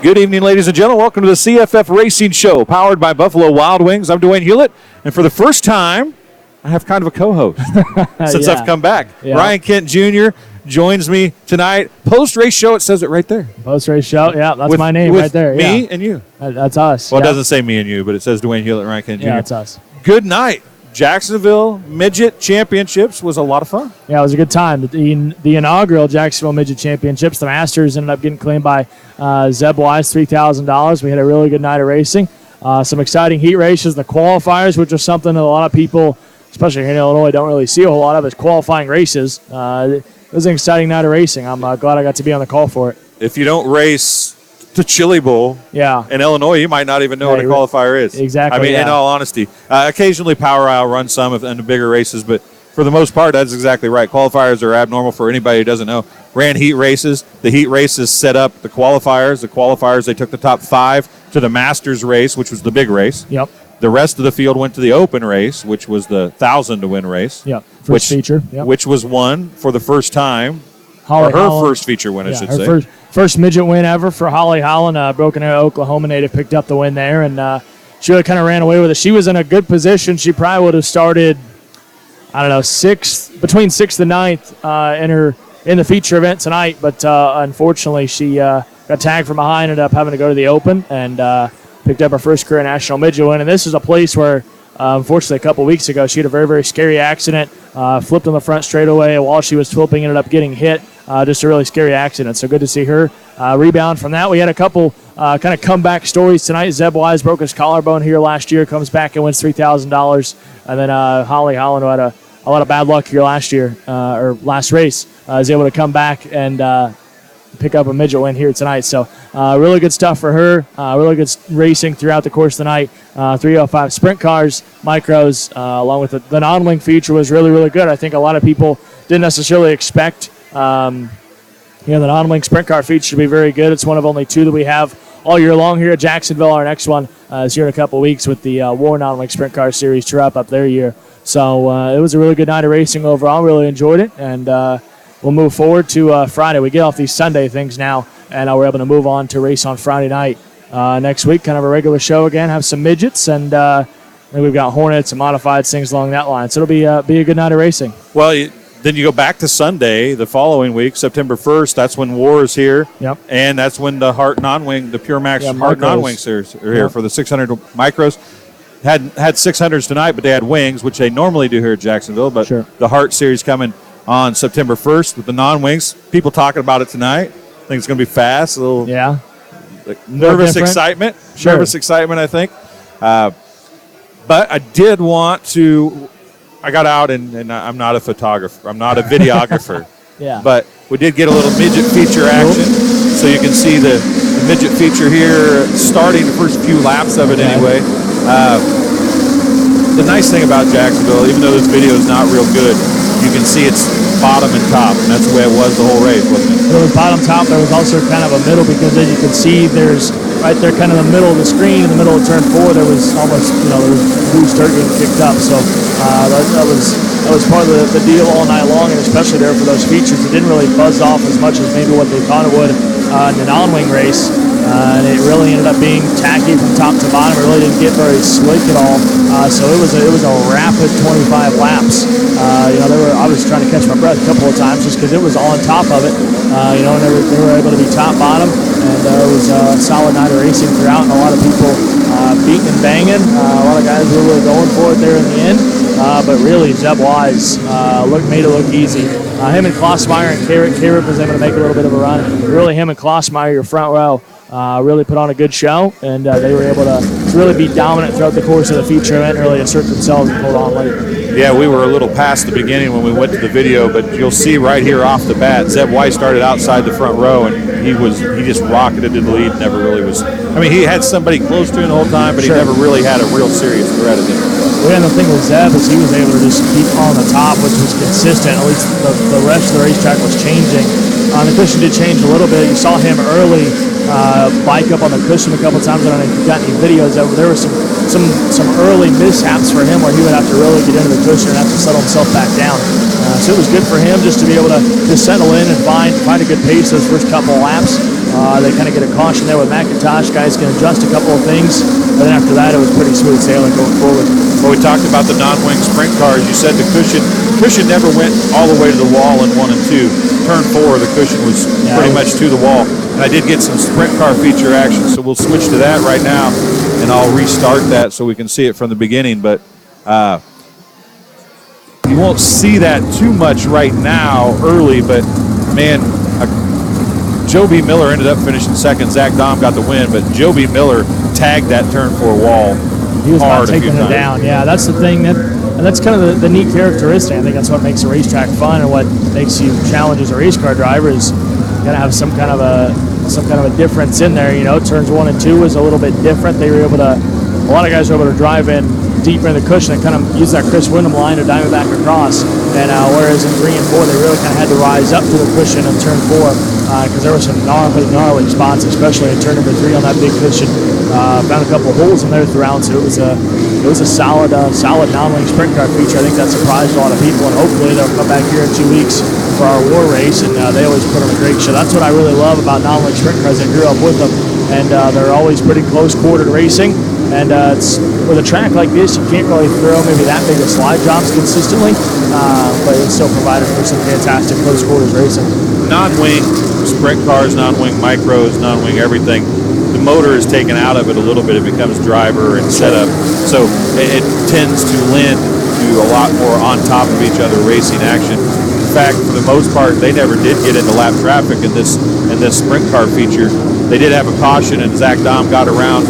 Good evening, ladies and gentlemen. Welcome to the CFF Racing Show, powered by Buffalo Wild Wings. I'm Dewain Hulett, and for the first time, I have kind of a co-host since I've come back. Yeah. Ryan Kent Jr. joins me tonight. Post-race show, it says it right there. Post-race show, yeah, that's my name right there. Me and you. That's us. Well, it doesn't say me and you, but it says Dewain Hulett, Ryan Kent Jr. Yeah, that's us. Good night. Jacksonville Midget Championships was a lot of fun. Yeah, it was a good time. The inaugural Jacksonville Midget Championships, the Masters ended up getting claimed by Zeb Wise, $3,000. We had a really good night of racing. Some exciting heat races, the qualifiers, which are something that a lot of people, especially here in Illinois, don't really see a whole lot of, is qualifying races. It was an exciting night of racing. I'm glad I got to be on the call for it. If you don't race the Chili Bowl in Illinois, you might not even know what a qualifier is. Exactly. I mean, in all honesty. Occasionally Power Isle runs some in the bigger races, but for the most part, that's exactly right. Qualifiers are abnormal for anybody who doesn't know. Ran heat races. The heat races set up the qualifiers. The qualifiers, they took the top 5 to the Masters race, which was the big race. Yep. The rest of the field went to the open race, which was the 1,000-to-win race. Yep. First feature. Yep. Which was won for the first time. Holly her Holland, first feature win, I should say. First midget win ever for Holly Holland. Broken Arrow, Oklahoma native, picked up the win there, and she really kind of ran away with it. She was in a good position. She probably would have started, I don't know, between 6th and 9th in the feature event tonight, but unfortunately she got tagged from behind, ended up having to go to the Open, and picked up her first career national midget win. And this is a place where, unfortunately, a couple weeks ago, she had a very, very scary accident, flipped on the front straightaway. While she was flipping, ended up getting hit. Just a really scary accident. So good to see her rebound from that. We had a couple kind of comeback stories tonight. Zeb Wise broke his collarbone here last year, comes back and wins $3,000. And then Holly Holland, who had a lot of bad luck here last year, or last race, is able to come back and pick up a midget win here tonight. So really good stuff for her. Really good racing throughout the course of the night. 305 sprint cars, micros, along with the non-wing feature was really, really good. I think a lot of people didn't necessarily expect the non-wing sprint car feature to be very good. It's one of only 2 that we have all year long here at Jacksonville. Our next one is here in a couple of weeks with the War non-wing sprint car series to wrap up their year. So it was a really good night of racing overall. Really enjoyed it, and we'll move forward to Friday. We get off these Sunday things now, and we're able to move on to race on Friday night next week. Kind of a regular show again. Have some midgets, and then we've got Hornets and modified things along that line. So it'll be a good night of racing. Well, then you go back to Sunday, the following week, September 1st. That's when War is here. Yep. And that's when the Hart non-wing, the Pure Max Hart non-wing series are here for the 600 micros. Had 600s tonight, but they had wings, which they normally do here at Jacksonville. But the Hart series coming on September 1st with the non-wings. People talking about it tonight. I think it's going to be fast. A little nervous excitement. Sure. Nervous excitement, I think. But I did want to – I got out, and I'm not a photographer. I'm not a videographer. But we did get a little midget feature action. So you can see the midget feature here starting the first few laps of it anyway. The nice thing about Jacksonville, even though this video is not real good, you can see it's bottom and top, and that's the way it was the whole race, wasn't it? It was bottom top. There was also kind of a middle, because as you can see, there's right there kind of the middle of the screen, in the middle of turn 4, there was almost, there was loose dirt getting kicked up. So that was part of the deal all night long, and especially there for those features. It didn't really buzz off as much as maybe what they thought it would in the non-wing race. And it really ended up being tacky from top to bottom. It really didn't get very slick at all. So it was a rapid 25 laps. I was trying to catch my breath a couple of times just because it was all on top of it. And they were able to be top bottom, and it was a solid night of racing throughout, and a lot of people beating and banging. A lot of guys were really going for it there in the end. But really, Zeb Wise made it look easy. Him and Klossmeyer and Carrot was able to make a little bit of a run. Really, him and Klossmeyer, your front row, really put on a good show, and they were able to really be dominant throughout the course of the feature event and really assert themselves and hold on late. Yeah, we were a little past the beginning when we went to the video, but you'll see right here off the bat, Zeb Wise started outside the front row, and he just rocketed to the lead. Never really was. I mean, he had somebody close to him the whole time, but he never really had a real serious threat of it. Well, and the thing with Zeb is he was able to just keep on the top, which was consistent. At least the rest of the racetrack was changing. The cushion did change a little bit. You saw him early bike up on the cushion a couple times. I don't know if you got any videos of it. There were some early mishaps for him where he would have to really get into the cushion and have to settle himself back down. So it was good for him just to be able to settle in and find a good pace those first couple of laps. They kind of get a caution there with McIntosh. Guys can adjust a couple of things. But then after that, it was pretty smooth sailing going forward. Well, we talked about the non-wing sprint cars. You said the cushion never went all the way to the wall in 1 and 2. Turn 4, the cushion was pretty much to the wall. And I did get some sprint car feature action, so we'll switch to that right now, and I'll restart that so we can see it from the beginning. But you won't see that too much right now early, but, man, Joe B. Miller ended up finishing second. Zach Dahm got the win, but Joe B. Miller tagged that turn 4 wall. He was not taking it down. Yeah, that's the thing. And that's kind of the neat characteristic. I think that's what makes a racetrack fun and what makes you challenge as a race car driver is you got to have some kind of a difference in there. You know, turns 1 and 2 was a little bit different. They were able to, a lot of guys were able to drive in deeper in the cushion and kind of use that Chris Wyndham line or Diamondback across. And whereas in 3 and 4, they really kind of had to rise up to the cushion in turn 4 because there were some gnarly spots, especially in turn number 3 on that big cushion. Found a couple holes in there throughout, so it was a solid non-wing sprint car feature. I think that surprised a lot of people, and hopefully they'll come back here in 2 weeks for our war race, and they always put on a great show. That's what I really love about non-wing sprint cars. I grew up with them, and they're always pretty close-quartered racing. And it's, with a track like this, you can't really throw maybe that big of slide jobs consistently, but it's still provided for some fantastic close quarters racing. Non-wing sprint cars, non-wing micros, non-wing everything, the motor is taken out of it a little bit. It becomes driver and setup. So it tends to lend to a lot more on top of each other racing action. In fact, for the most part, they never did get into lap traffic in this sprint car feature. They did have a caution, and Zach Dahm got around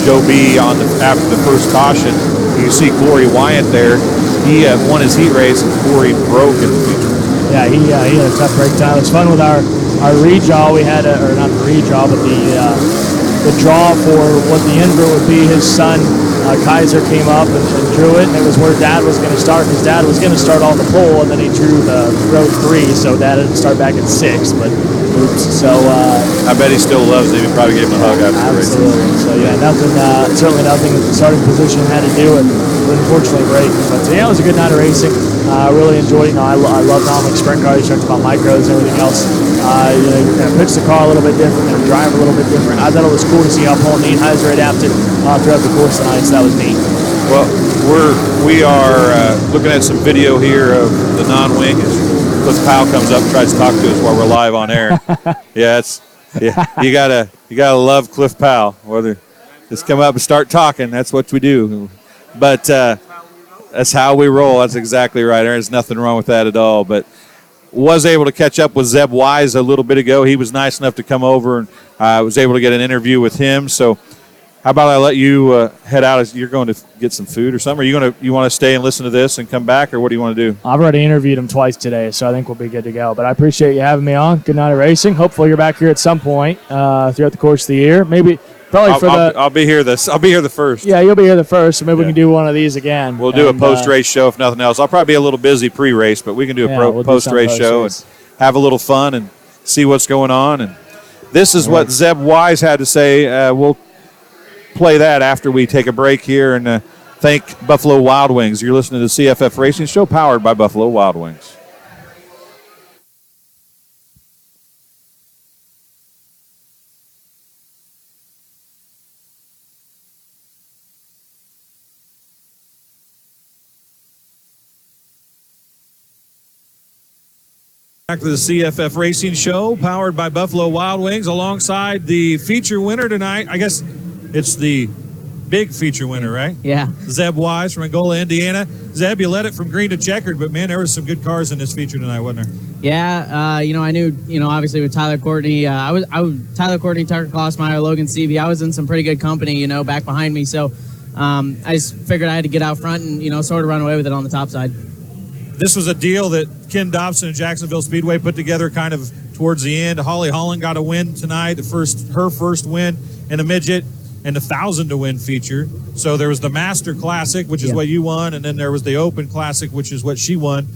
Joe B after the first caution. You see Corey Wyatt there. He won his heat race, and Corey broke in the feature. Yeah, he had a tough break time. It was fun with our redraw. We had, or not the redraw, but the draw for what the invert would be. His son Kaiser came up and drew it, and it was where Dad was going to start. His dad was going to start on the pole, and then he drew the row 3, so Dad didn't start back at 6. But oops. So I bet he still loves him. He probably gave him a hug after the race. Absolutely. So yeah, certainly nothing that the starting position had to do with unfortunately break. But yeah, it was a good night of racing. I really enjoyed. I love non-wing sprint cars. You talked about micros and everything else. You're going to pitch the car a little bit different, going to drive a little bit different. I thought it was cool to see how Paul Nienheiser adapted throughout the course tonight. So that was neat. Well, we are looking at some video here of the non-wing. Cliff Powell comes up and tries to talk to us while we're live on air. You gotta love Cliff Powell. Whether just come up and start talking, that's what we do. But that's how we roll. That's exactly right. There's nothing wrong with that at all. But was able to catch up with Zeb Wise a little bit ago. He was nice enough to come over, and I was able to get an interview with him. So how about I let you head out as you're going to get some food or something? Are you want to stay and listen to this and come back, or what do you want to do? I've already interviewed him twice today, so I think we'll be good to go. But I appreciate you having me on. Good night of racing. Hopefully you're back here at some point throughout the course of the year. I'll be here the first. Yeah, you'll be here the first, so maybe we can do one of these again. We'll do a post-race show if nothing else. I'll probably be a little busy pre-race, but we can do a post-race show and have a little fun and see what's going on. And this is what Zeb Wise had to say. We'll play that after we take a break here and thank Buffalo Wild Wings. You're listening to the CFF Racing Show powered by Buffalo Wild Wings. Back to the CFF Racing Show, powered by Buffalo Wild Wings, alongside the feature winner tonight. I guess it's the big feature winner, right? Yeah. Zeb Wise from Angola, Indiana. Zeb, you led it from green to checkered, but, man, there was some good cars in this feature tonight, wasn't there? Yeah, I knew, obviously with Tyler Courtney, Tyler Courtney, Tucker Klossmeyer, Logan Seavey, I was in some pretty good company, back behind me. So I just figured I had to get out front and, sort of run away with it on the top side. This was a deal that Ken Dobson and Jacksonville Speedway put together kind of towards the end. Holly Holland got a win tonight, her first win in a midget and 1,000 to win feature. So there was the Master Classic, which is what you won, and then there was the Open Classic, which is what she won.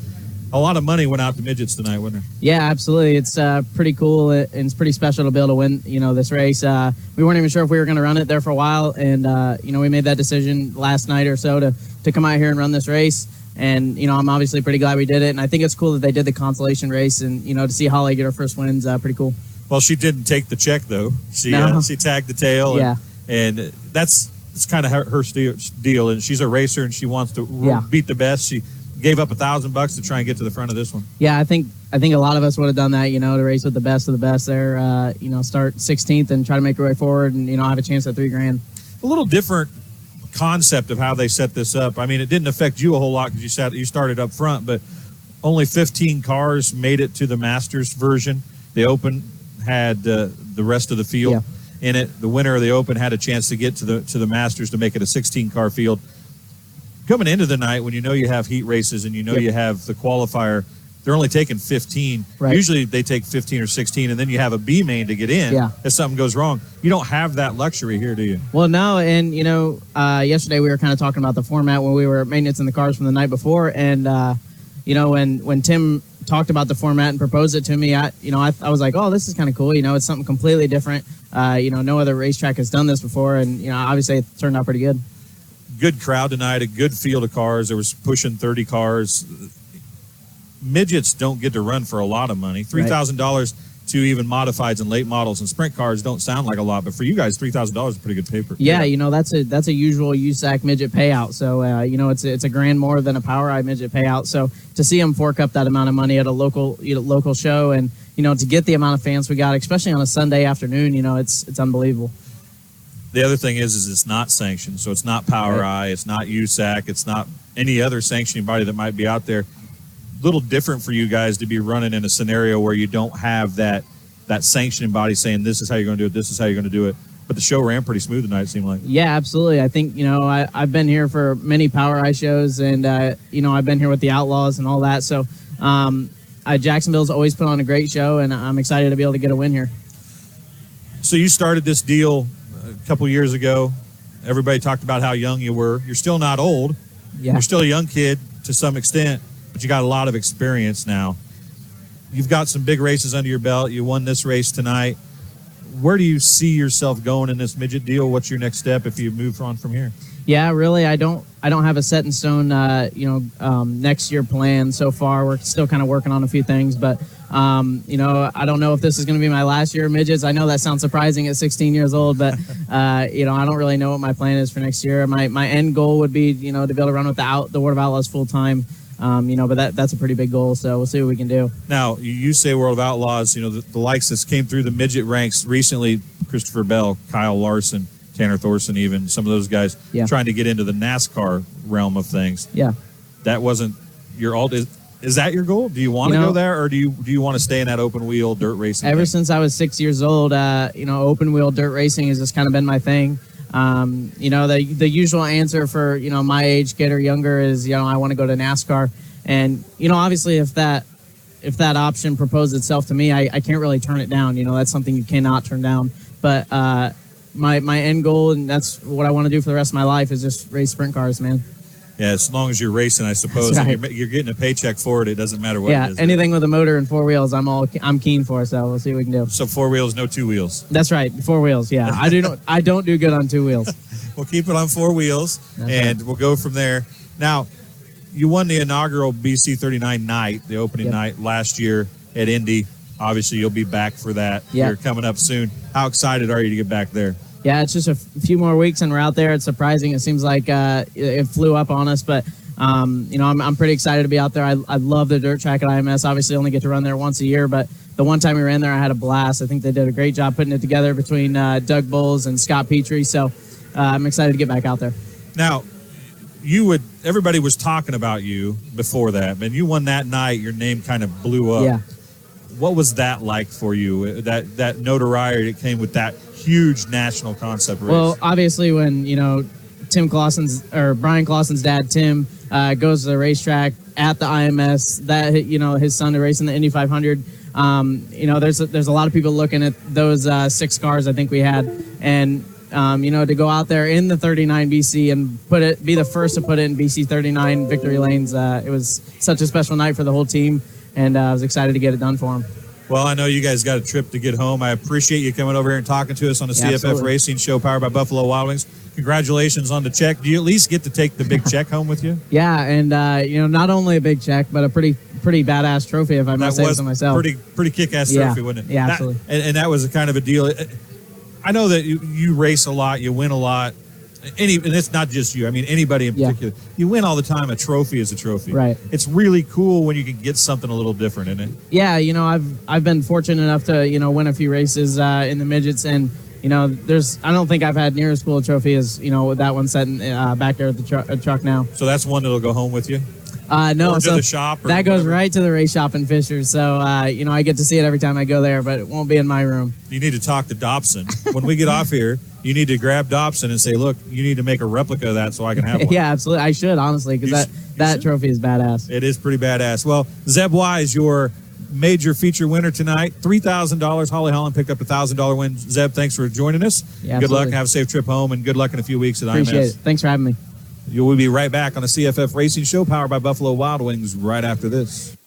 A lot of money went out to midgets tonight, wasn't there? Yeah, absolutely. It's pretty cool, and it's pretty special to be able to win, this race. We weren't even sure if we were going to run it there for a while, and, we made that decision last night or so to come out here and run this race. And, I'm obviously pretty glad we did it. And I think it's cool that they did the consolation race. And, to see Holly get her first wins, pretty cool. Well, she didn't take the check though. She tagged the tail. And that's kind of her deal. And she's a racer, and she wants to beat the best. She gave up $1,000 to try and get to the front of this one. Yeah, I think a lot of us would have done that, to race with the best of the best there, start 16th and try to make your way forward and, have a chance at $3,000. A little different concept of how they set this up. I mean, it didn't affect you a whole lot because you started up front, but only 15 cars made it to the Masters version. The Open had the rest of the field in it. The winner of the Open had a chance to get to the Masters to make it a 16-car field. Coming into the night, when you have heat races and you have the qualifier, they're only taking 15. Right. Usually they take 15 or 16, and then you have a B main to get in if something goes wrong. You don't have that luxury here, do you? Well, no, and, yesterday we were kind of talking about the format when we were maintenance in the cars from the night before, and, when Tim talked about the format and proposed it to me, I was like, oh, this is kind of cool. It's something completely different. No other racetrack has done this before, and, obviously it turned out pretty good. Good crowd tonight, a good field of cars. There was pushing 30 cars. Midgets don't get to run for a lot of money. $3,000 to even modifieds and late models and sprint cars don't sound like a lot, but for you guys, $3,000 is a pretty good paper. Yeah, that's a usual USAC midget payout. So it's a grand more than a Power Eye midget payout. So to see them fork up that amount of money at a local show, and to get the amount of fans we got, especially on a Sunday afternoon, it's unbelievable. The other thing is it's not sanctioned, so it's not Power Eye, it's not USAC, it's not any other sanctioning body that might be out there. Little different for you guys to be running in a scenario where you don't have that sanctioning body saying this is how you're going to do it, this is how you're going to do it. But the show ran pretty smooth tonight, it seemed like. Yeah, absolutely. I think, I've been here for many Power Eye shows, and, I've been here with the Outlaws and all that. So Jacksonville's always put on a great show, and I'm excited to be able to get a win here. So you started this deal a couple years ago. Everybody talked about how young you were. You're still not old. Yeah. You're still a young kid to some extent, but you got a lot of experience now. You've got some big races under your belt. You won this race tonight. Where do you see yourself going in this midget deal? What's your next step if you move on from here? Yeah, really, I don't have a set in stone, next year plan so far. We're still kind of working on a few things, but, I don't know if this is going to be my last year of midgets. I know that sounds surprising at 16 years old, but, I don't really know what my plan is for next year. My end goal would be, to be able to run with the World of Outlaws full time. But that's a pretty big goal, so we'll see what we can do. Now, you say World of Outlaws, the likes that came through the midget ranks recently, Christopher Bell, Kyle Larson, Tanner Thorson, even some of those guys trying to get into the NASCAR realm of things. Yeah. That wasn't your alt. Is that your goal? Do you want to go there, or do you want to stay in that open wheel dirt racing? Ever since I was 6 years old, open wheel dirt racing has just kind of been my thing. The usual answer for, my age kid or younger is, I want to go to NASCAR. And, obviously if that option proposed itself to me, I can't really turn it down. That's something you cannot turn down. But my end goal, and that's what I want to do for the rest of my life, is just race sprint cars, man. Yeah, as long as you're racing, I suppose, right. and you're getting a paycheck for it, it doesn't matter what it is. Yeah, anything with a motor and 4 wheels, I'm keen for, so we'll see what we can do. So 4 wheels, no 2 wheels. That's right, 4 wheels, yeah. I don't do good on 2 wheels. We'll keep it on 4 wheels, we'll go from there. Now, you won the inaugural BC 39 night, the opening night last year at Indy. Obviously, you'll be back for that. Yeah. You're coming up soon. How excited are you to get back there? Yeah, it's just a few more weeks and we're out there. It's surprising. It seems like it flew up on us, but I'm pretty excited to be out there. I love the dirt track at IMS. Obviously, only get to run there once a year, but the one time we ran there, I had a blast. I think they did a great job putting it together between Doug Bowles and Scott Petrie. So I'm excited to get back out there. Now, everybody was talking about you before that, but you won that night. Your name kind of blew up. Yeah. What was that like for you? That notoriety that came with that huge national concept race? Well, obviously, when Brian Clausen's dad Tim goes to the racetrack at the IMS, that his son to race in the Indy 500. There's a lot of people looking at those 6 cars I think we had, and to go out there in the 39 BC and be the first to put it in BC 39 victory lanes. It was such a special night for the whole team. And I was excited to get it done for him. Well, I know you guys got a trip to get home. I appreciate you coming over here and talking to us on the CFF absolutely. Racing Show powered by Buffalo Wild Wings. Congratulations on the check. Do you at least get to take the big check home with you? Yeah, and not only a big check, but a pretty pretty badass trophy, if I must say so myself. Pretty kick-ass trophy, wasn't it? Yeah, absolutely. And that was a kind of a deal. I know that you race a lot, you win a lot. And it's not just you. I mean, anybody in particular. You win all the time. A trophy is a trophy. Right. It's really cool when you can get something a little different, isn't it? Yeah, I've been fortunate enough to win a few races in the midgets, and I don't think I've had near as cool a trophy as with that one sitting back there at the truck now. So that's one that'll go home with you. No, or so to the shop. Or that goes whatever. right to the race shop in Fishers. So I get to see it every time I go there, but it won't be in my room. You need to talk to Dobson when we get off here. You need to grab Dobson and say, "Look, you need to make a replica of that so I can have one." Yeah, absolutely. I should, honestly, because that trophy is badass. It is pretty badass. Well, Zeb Wise, your major feature winner tonight, $3,000. Holly Holland picked up a $1,000 win. Zeb, thanks for joining us. Yeah, good luck. absolutely. Have a safe trip home, and good luck in a few weeks at IMS. Appreciate it. Thanks for having me. We'll be right back on the CFF Racing Show, powered by Buffalo Wild Wings, right after this.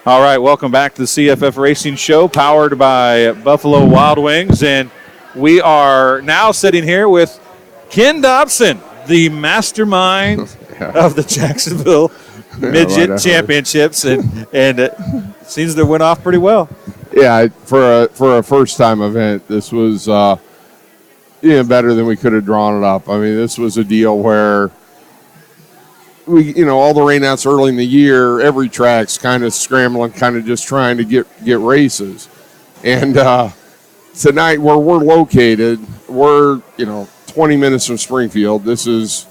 All right, welcome back to the CFF Racing Show, powered by Buffalo Wild Wings. And we are now sitting here with Ken Dobson, the mastermind of the Jacksonville Midget Championships. And it seems to went off pretty well. Yeah, for a first-time event, this was even better than we could have drawn it up. I mean, this was a deal where all the rainouts early in the year, every track's kind of scrambling, kind of just trying to get races. And tonight, where we're located, we're 20 minutes from Springfield. This is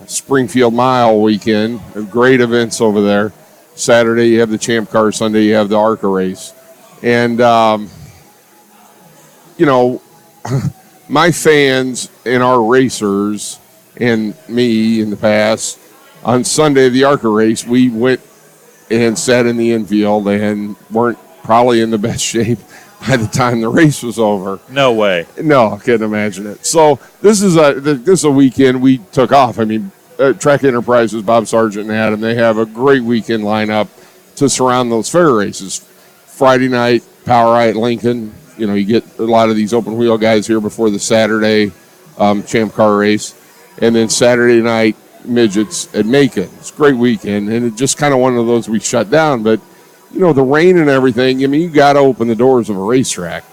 Springfield Mile weekend. Great events over there. Saturday you have the Champ Car. Sunday you have the ARCA race. And my fans and our racers and me in the past, on Sunday of the ARCA race, we went and sat in the infield and weren't probably in the best shape by the time the race was over. No way. No, I can't imagine it. So this is a weekend we took off. I mean, Track Enterprises, Bob Sargent and Adam, they have a great weekend lineup to surround those fair races. Friday night, Power Eye at Lincoln. You get a lot of these open wheel guys here before the Saturday Champ Car race. And then Saturday night, Midgets at Macon. It's a great weekend, and it's just kind of one of those we shut down. But, the rain and everything, you got to open the doors of a racetrack.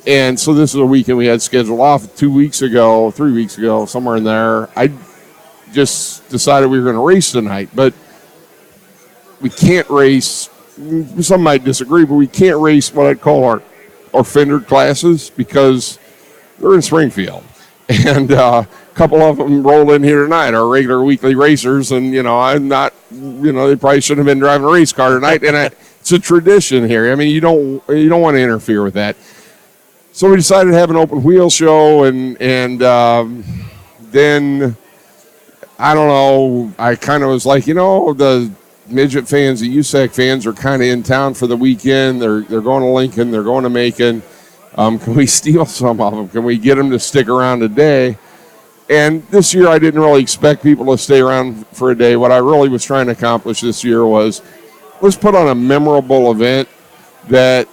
And so this is a weekend we had scheduled off 3 weeks ago, somewhere in there. I just decided we were going to race tonight, but we can't race. Some might disagree, but we can't race what I'd call our or fender classes because they're in Springfield. And a couple of them rolled in here tonight, our regular weekly racers. And, I'm not, they probably shouldn't have been driving a race car tonight. And it's a tradition here. I mean, you don't want to interfere with that. So we decided to have an open wheel show. And then, I don't know, I kind of was like, the Midget fans, the USAC fans are kind of in town for the weekend. They're going to Lincoln. They're going to Macon. Can we steal some of them? Can we get them to stick around a day? And this year I didn't really expect people to stay around for a day. What I really was trying to accomplish this year was let's put on a memorable event that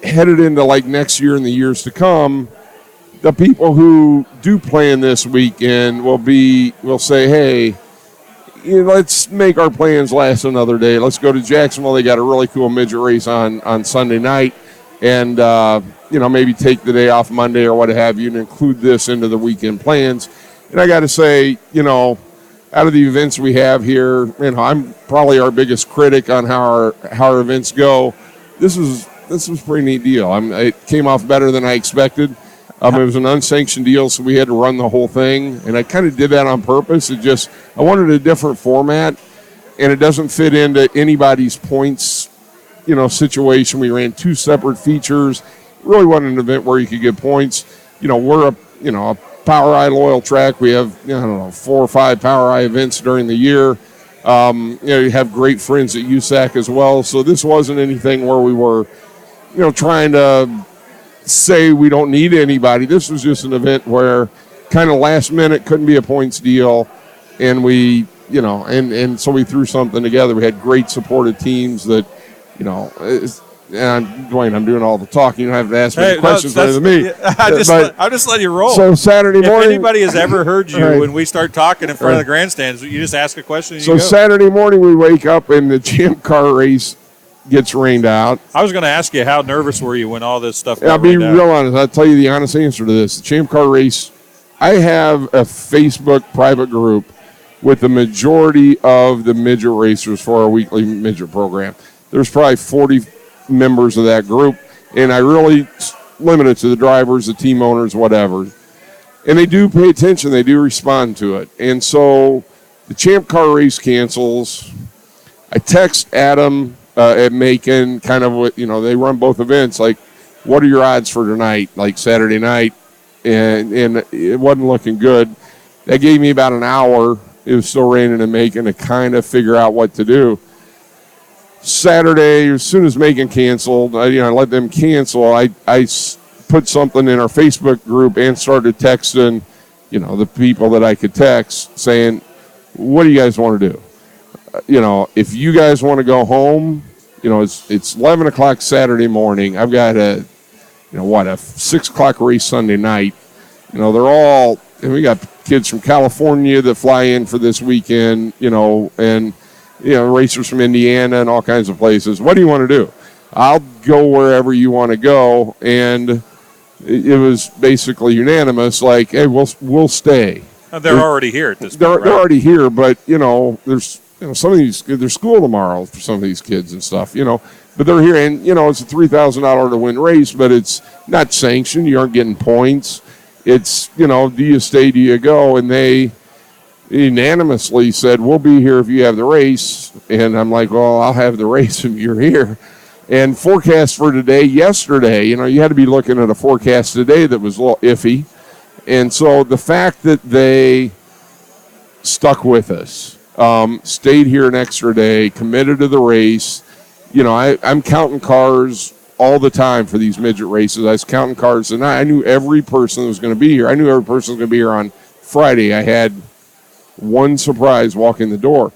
headed into like next year and the years to come, the people who do plan this weekend will say, hey, let's make our plans last another day. Let's go to Jacksonville. They got a really cool midget race on Sunday night. And, maybe take the day off Monday or what have you and include this into the weekend plans. And I got to say, out of the events we have here, I'm probably our biggest critic on how our events go. This was a pretty neat deal. It came off better than I expected. It was an unsanctioned deal, so we had to run the whole thing. And I kind of did that on purpose. I wanted a different format, and it doesn't fit into anybody's points situation. We ran 2 separate features. Really wasn't an event where you could get points. We're a Power Eye loyal track. We have 4 or 5 Power Eye events during the year. You have great friends at USAC as well. So this wasn't anything where we were, trying to say we don't need anybody. This was just an event where kind of last minute couldn't be a points deal, and we, and so we threw something together. We had great supported teams that. And Dwayne, I'm doing all the talking. You don't have to ask me questions other than me. I'm just letting you roll. So Saturday morning. If anybody has ever heard you when we start talking in front of the grandstands, you just ask a question and you go. Saturday morning we wake up and the Champ Car race gets rained out. I was going to ask you, how nervous were you when all this stuff got I'll be rained real out? honest. I'll tell you the honest answer to this. The Champ Car race, I have a Facebook private group with the majority of the midget racers for our weekly midget program. There's probably 40 members of that group, and I really limit it to the drivers, the team owners, whatever. And they do pay attention. They do respond to it. And so the Champ Car race cancels. I text Adam at Macon, kind of what, they run both events, like, what are your odds for tonight, like Saturday night? And it wasn't looking good. That gave me about an hour. It was still raining in Macon to kind of figure out what to do. Saturday, as soon as Macon canceled, I let them cancel. I put something in our Facebook group and started texting, the people that I could text saying, what do you guys want to do? If you guys want to go home, it's 11 o'clock Saturday morning. I've got a 6 o'clock race Sunday night. They're all, and we got kids from California that fly in for this weekend, and racers from Indiana and all kinds of places. What do you want to do? I'll go wherever you want to go. And it was basically unanimous, like, hey, we'll stay. They're already here at this point, They're already here, but, there's, some of these, there's school tomorrow for some of these kids and stuff, but they're here. And, it's a $3,000 to win race, but it's not sanctioned. You aren't getting points. It's, do you stay, do you go? And they unanimously said, we'll be here if you have the race. And I'm like, well, I'll have the race if you're here. And forecast for today, yesterday, you had to be looking at a forecast today that was a little iffy. And so the fact that they stuck with us, stayed here an extra day, committed to the race. I'm counting cars all the time for these midget races. I was counting cars, and I knew every person that was going to be here. I knew every person was going to be here on Friday. I had one surprise walking the door.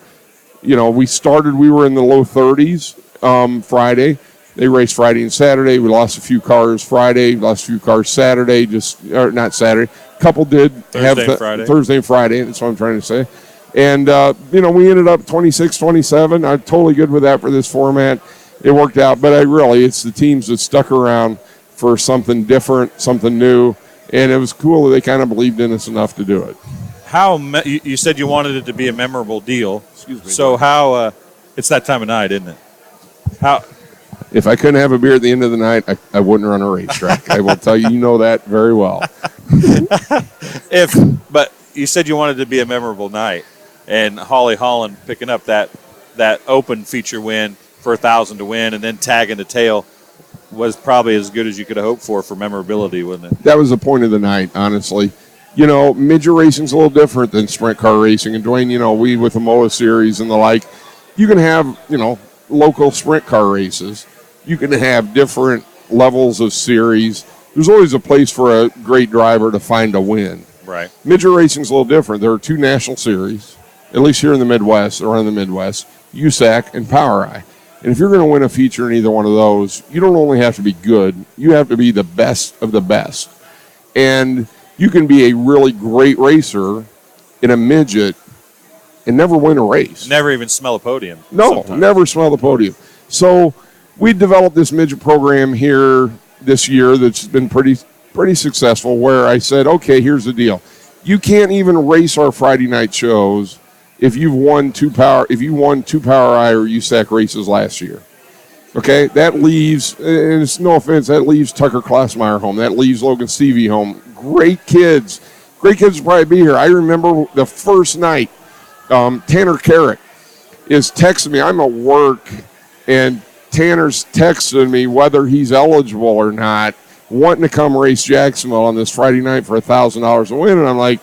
We were in the low 30s Friday. They raced Friday and Saturday. We lost a few cars Friday, lost a few cars Saturday, not Saturday. A couple did Thursday and Friday. That's what I'm trying to say. And, we ended up 26, 27. I'm totally good with that for this format. It worked out. But it's the teams that stuck around for something different, something new. And it was cool that they kind of believed in us enough to do it. You said you wanted it to be a memorable deal. Excuse me. So how it's that time of night, isn't it? If I couldn't have a beer at the end of the night, I wouldn't run a racetrack. I will tell you, you know that very well. But you said you wanted it to be a memorable night, and Holly Holland picking up that open feature win for 1,000 to win, and then tagging the tail was probably as good as you could have hoped for memorability, wasn't it? That was the point of the night, honestly. You know, midget racing's a little different than sprint car racing. And Dewain, you know, we with the MOA series and the like, you can have, you know, local sprint car races. You can have different levels of series. There's always a place for a great driver to find a win. Right. Midget racing's a little different. There are 2 national series, at least here in the Midwest, around the Midwest, USAC and PowerEye. And if you're going to win a feature in either one of those, you don't only have to be good, you have to be the best of the best. And you can be a really great racer in a midget and never win a race. Never even smell a podium. No, sometimes. Never smell the podium. So we developed this midget program here this year that's been pretty successful, where I said, okay, here's the deal. You can't even race our Friday night shows if you won 2 PowerEye or USAC races last year. Okay, that leaves, and it's no offense, that leaves Tucker Klausmeyer home. That leaves Logan Stevie home. Great kids will probably be here. I remember the first night, Tanner Carrick is texting me. I'm at work, and Tanner's texting me whether he's eligible or not, wanting to come race Jacksonville on this Friday night for $1,000 to win. And I'm like,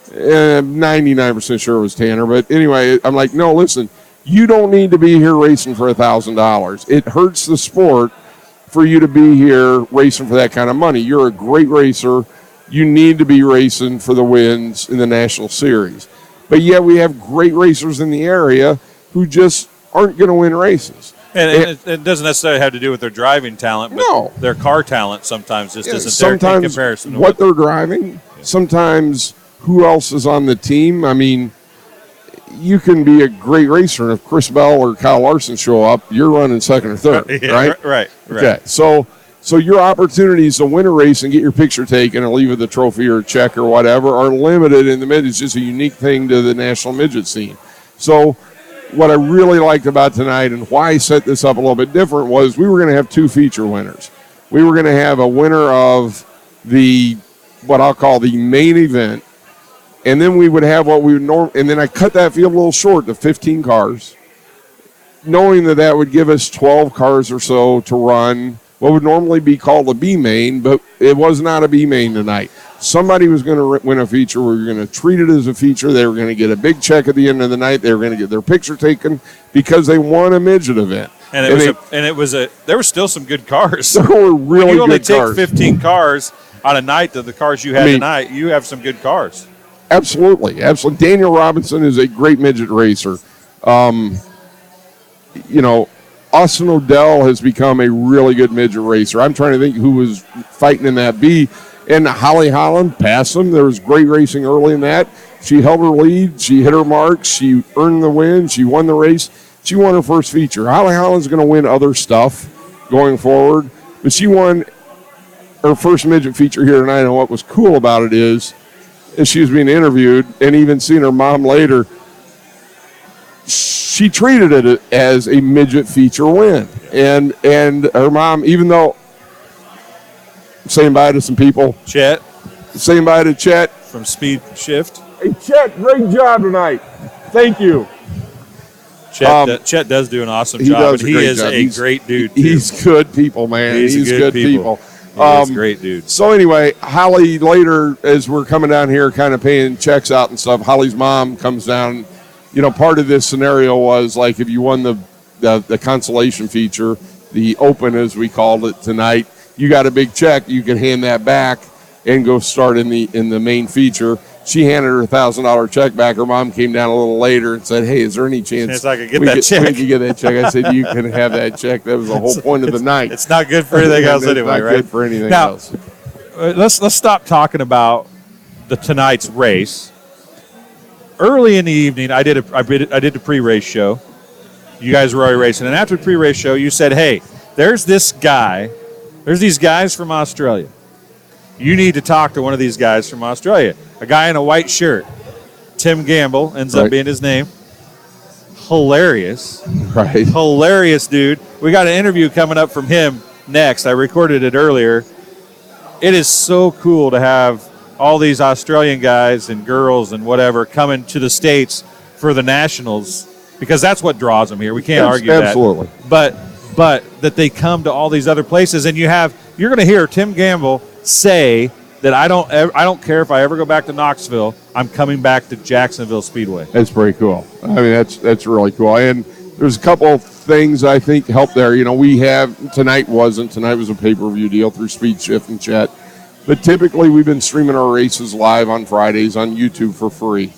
99% sure it was Tanner. But anyway, I'm like, no, listen, you don't need to be here racing for $1,000. It hurts the sport for you to be here racing for that kind of money. You're a great racer. You need to be racing for the wins in the National Series. But yet we have great racers in the area who just aren't going to win races. And it doesn't necessarily have to do with their driving talent, but their car talent sometimes just isn't there in comparison to what they're driving. Sometimes who else is on the team. I mean, you can be a great racer, and if Chris Bell or Kyle Larson show up, you're running second or third, right? Right. Okay, so your opportunities to win a race and get your picture taken or leave with a trophy or a check or whatever are limited in the midget. It's just a unique thing to the national midget scene. So what I really liked about tonight and why I set this up a little bit different was we were going to have 2 feature winners. We were going to have a winner of what I'll call the main event, and then we would have what we would and then I cut that field a little short to 15 cars, knowing that would give us 12 cars or so to run what would normally be called a B main, but it was not a B main tonight. Somebody was going to win a feature. We were going to treat it as a feature. They were going to get a big check at the end of the night. They were going to get their picture taken because they won a midget event. There were still some good cars. There were really good cars. You only take 15 cars on a night of the cars you had tonight. You have some good cars. Absolutely. Daniel Robinson is a great midget racer. Austin Odell has become a really good midget racer. I'm trying to think who was fighting in that B. And Holly Holland passed him. There was great racing early in that. She held her lead. She hit her mark. She earned the win. She won the race. She won her first feature. Holly Holland's going to win other stuff going forward. But she won her first midget feature here tonight. And what was cool about it is, as she was being interviewed, and even seeing her mom later, she treated it as a midget feature win. And her mom, even though, saying bye to some people. Chet. Saying bye to Chet. From Speed Shift. Hey, Chet, great job tonight. Thank you. Chet does do an awesome job, and he is a great dude, too. He's good people, man. He's good people. He's a great dude. So anyway, Holly later, as we're coming down here kind of paying checks out and stuff, Holly's mom comes down. Part of this scenario was like if you won the consolation feature, the open as we called it tonight, you got a big check, you can hand that back and go start in the main feature. She handed her $1,000 check back. Her mom came down a little later and said, "Hey, is there any chance I could get that check? We could get that check?" I said, "You can have that check." That was the whole point of the night. It's not good for anything else anyway, right? Good for anything now, else. Let's stop talking about tonight's race. Early in the evening, I did the pre-race show. You guys were already racing, and after the pre-race show, you said, "Hey, there's these guys from Australia. You need to talk to one of these guys from Australia. A guy in a white shirt. Tim Gamble ends up being his name. hilarious. Right. Hilarious, dude. We got an interview coming up from him next. I recorded it earlier. It is so cool to have all these Australian guys and girls and whatever coming to the States for the Nationals, because that's what draws them here. We can't argue that. Absolutely. But that they come to all these other places, and you're going to hear Tim Gamble say that I don't care if I ever go back to Knoxville, I'm coming back to Jacksonville Speedway. That's pretty cool. I mean, that's really cool. And there's a couple of things I think help there. You know, tonight was a pay-per-view deal through Speed Shift and Chat. But typically we've been streaming our races live on Fridays on YouTube for free.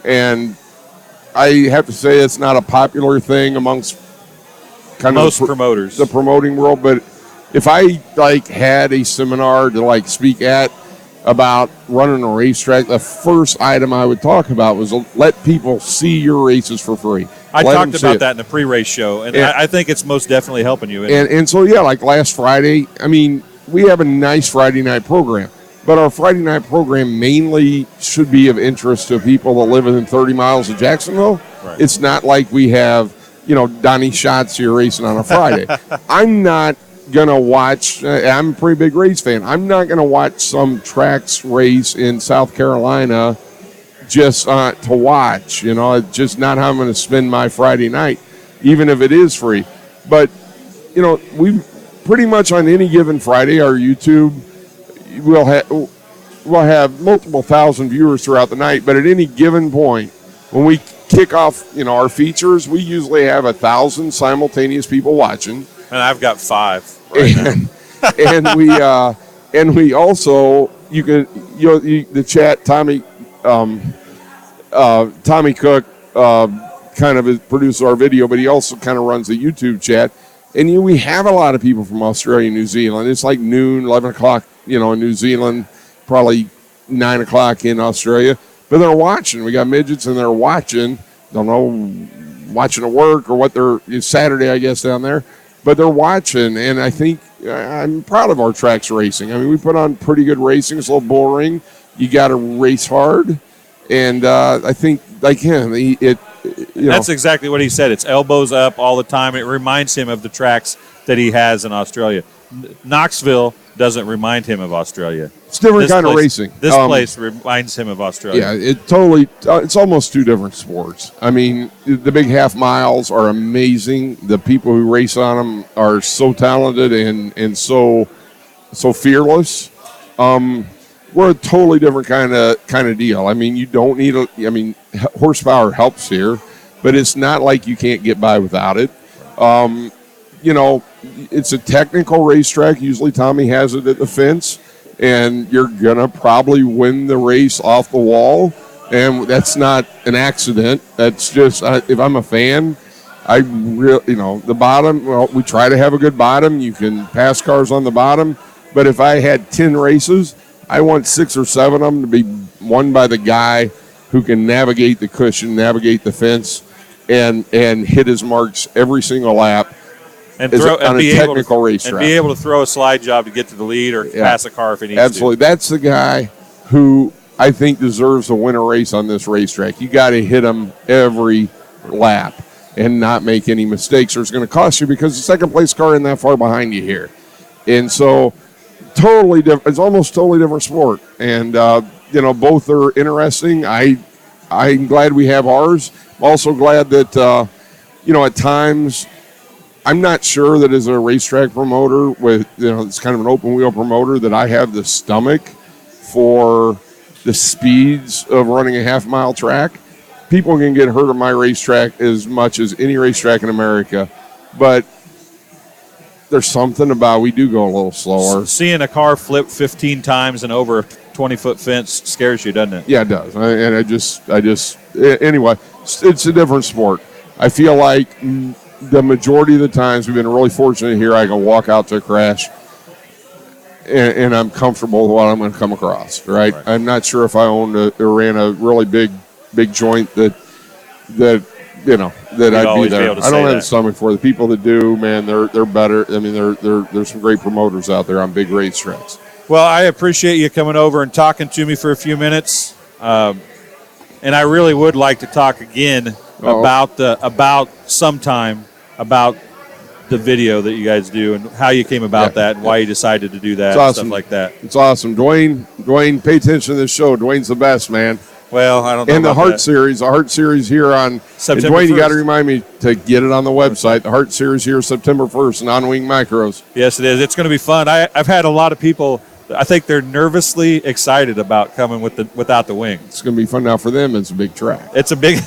And I have to say it's not a popular thing amongst kind most of promoters, the promoting world. But if I had a seminar to speak at about running a racetrack, the first item I would talk about was let people see your races for free. I talked about that in the pre-race show, and I think it's most definitely helping you. And so, yeah, like last Friday, I mean, we have a nice Friday night program, but our Friday night program mainly should be of interest to people that live within 30 miles of Jacksonville. Right. It's not like we have, Donnie Schatz here racing on a Friday. I'm not going to watch, I'm a pretty big race fan. I'm not going to watch some tracks race in South Carolina just to watch. It's just not how I'm going to spend my Friday night, even if it is free. But, we pretty much on any given Friday, our YouTube will have multiple thousand viewers throughout the night. But at any given point, when we kick off, our features, we usually have 1,000 simultaneous people watching. And I've got 5 right now. And we also, the chat, Tommy Cook kind of produces our video, but he also kind of runs the YouTube chat. And we have a lot of people from Australia and New Zealand. It's like noon, 11 o'clock, in New Zealand, probably 9 o'clock in Australia. But they're watching. We got midgets, and they're watching. Don't know, watching at work or what it's Saturday, I guess, down there. But they're watching, and I think I'm proud of our tracks racing. I mean, we put on pretty good racing. It's a little boring. You got to race hard. And I think, like him, that's exactly what he said. It's elbows up all the time. It reminds him of the tracks that he has in Australia. Knoxville doesn't remind him of Australia. It's different kind of racing. This place reminds him of Australia. Yeah, it's almost two different sports. I mean, the big half miles are amazing. The people who race on them are so talented and so fearless. We're a totally different kind of deal. I mean, you don't need horsepower helps here, but it's not like you can't get by without it. It's a technical racetrack. Usually Tommy has it at the fence, and you're going to probably win the race off the wall, and that's not an accident. That's just, if I'm a fan, the bottom, well, we try to have a good bottom. You can pass cars on the bottom, but if I had 10 races, I want 6 or 7 of them to be won by the guy who can navigate the cushion, navigate the fence, and hit his marks every single lap. And be able to throw a slide job to get to the lead or pass a car if he needs to. Absolutely. That's the guy who I think deserves to win a race on this racetrack. You got to hit him every lap and not make any mistakes, or it's going to cost you because the second place car isn't that far behind you here. And so totally different. It's almost totally different sport. And, both are interesting. I'm glad we have ours. I'm also glad that, at times – I'm not sure that as a racetrack promoter with, it's kind of an open wheel promoter, that I have the stomach for the speeds of running a half mile track. People can get hurt on my racetrack as much as any racetrack in America, but there's something about we do go a little slower. Seeing a car flip 15 times and over a 20-foot fence scares you, doesn't it? Yeah, it does. Anyway, it's a different sport. I feel like the majority of the times we've been really fortunate here. I can walk out to a crash, and I'm comfortable with what I'm going to come across. Right? I'm not sure if I ran a really big joint that I'd be there. I don't have the stomach for it. The people that do, man, they're better. I mean, there's some great promoters out there on big racetracks. Well, I appreciate you coming over and talking to me for a few minutes, and I really would like to talk again about the video that you guys do and how you came about that and why you decided to do that and stuff like that. It's awesome. Dwayne, pay attention to this show. Dwayne's the best, man. Well, I don't know. And the Heart Series here on September and Dwayne, 1st. you got to remind me to get it on the website. The Heart Series here September 1st, non-wing micros. Yes, it is. It's going to be fun. I've had a lot of people. I think they're nervously excited about coming without the wings. It's going to be fun now for them. It's a big track. It's a big.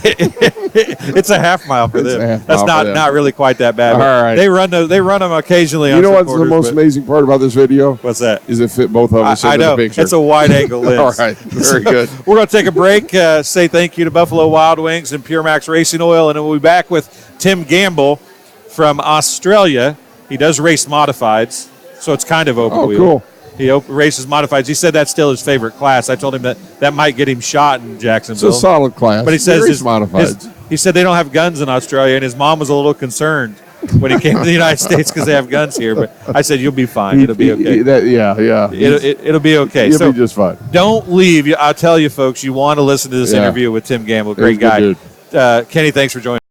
It's a half mile for them. That's not really quite that bad. All right. They run them occasionally. You know what's the most amazing part about this video? What's that? Is it fit both of us I into know. the picture. It's a wide angle lens. All right. Very good. We're going to take a break. Say thank you to Buffalo Wild Wings and Pure Max Racing Oil, and then we'll be back with Tim Gamble from Australia. He does race modifieds, so it's kind of open wheel. Cool. He races modifieds. He said that's still his favorite class. I told him that might get him shot in Jacksonville. It's a solid class. But he says modifieds. He said they don't have guns in Australia, and his mom was a little concerned when he came to the United States because they have guns here. But I said, you'll be fine. It'll be okay. It'll be okay. You'll be just fine. Don't leave. I'll tell you, folks, you want to listen to this interview with Tim Gamble. Great guy. Dude. Kenny, thanks for joining.